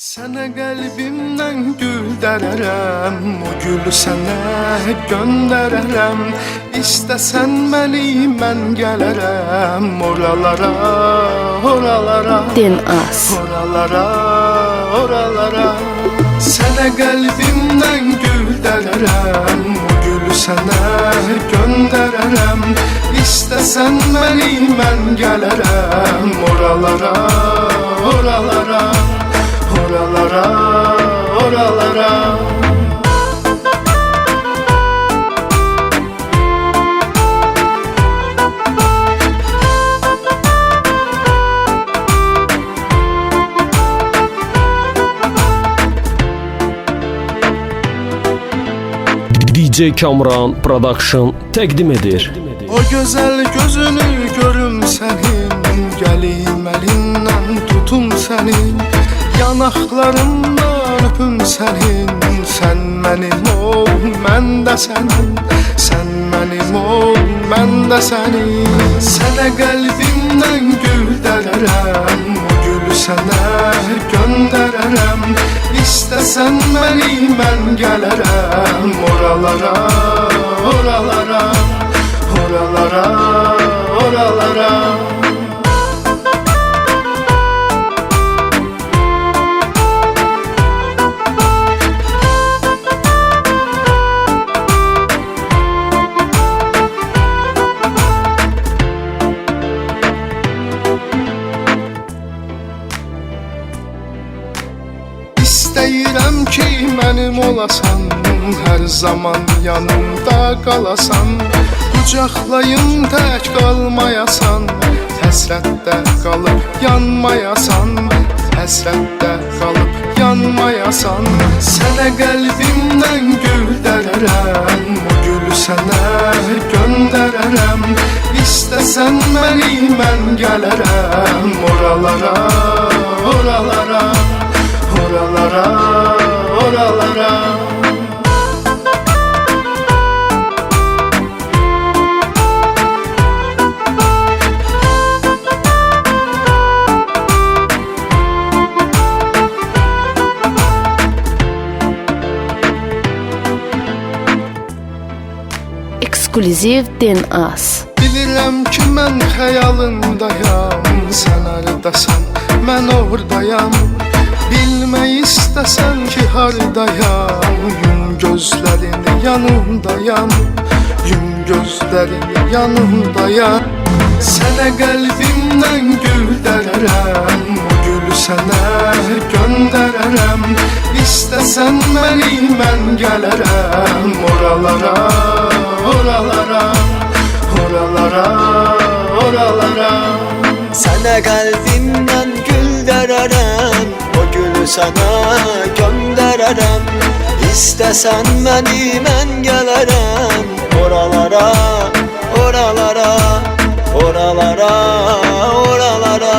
Sənə qəlbimdən gül dərərəm, o gülü sənə göndərərəm. İstəsən məni, mən gələrəm oralara, oralara, oralara, oralara. Sənə qəlbimdən gül dərərəm, o gülü sənə göndərərəm. İstəsən məni, mən gələrəm oralara, oralara, oralara, oralara. DJ Kamran Production təqdim edir. O gözəl gözünü görüm sənin, gəlim əlindən tutum sənin, yanaqlarımdan öpüm sənin. Sən mənim ol, mən də sənin, sən mənim ol, mən də sənin. Sənə qəlbimdən gül dərərəm, o gülü sənə göndərərəm. İstəsən məni, mən gələrəm oralara, oralara, oralara, oralara. İstəyirəm ki, mənim olasan, hər zaman yanımda qalasan. Qucaqlayım tək qalmayasan, həsrətdə qalıb yanmayasan, həsrətdə qalıb yanmayasan. Sənə qəlbimdən gül dərərəm, o gülü sənə göndərərəm. İstəsən məni, mən gələrəm oralara, oralara, oralara, oralara. Ekskluziv DNAs. Bilirəm ki, mən xəyalındayam, sən hardasan, mən oradayam. Bilmək istəsən ki, hardayam, yum gözlərini yanımdayam, yum gözlərini yanımdayam. Sənə qəlbimdən gül dərərəm, o gülü sənə göndərərəm. İstəsən məni, mən gələrəm oralara, oralara, oralara, oralara. Sənə qəlbimdən gül dərərəm, o gülü sənə göndərərəm. İstəsən məni, mən gələrəm oralara, oralara, oralara, oralara.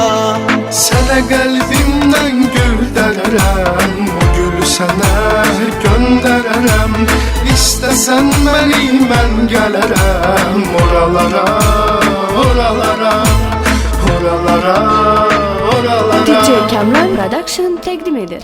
Sənə qəlbimdən gül dərərəm, o gülü sənə göndərərəm. İstəsən məni, mən gələrəm oralara, oralara, oralara, oralara. DJ Kamran Production təqdim edir.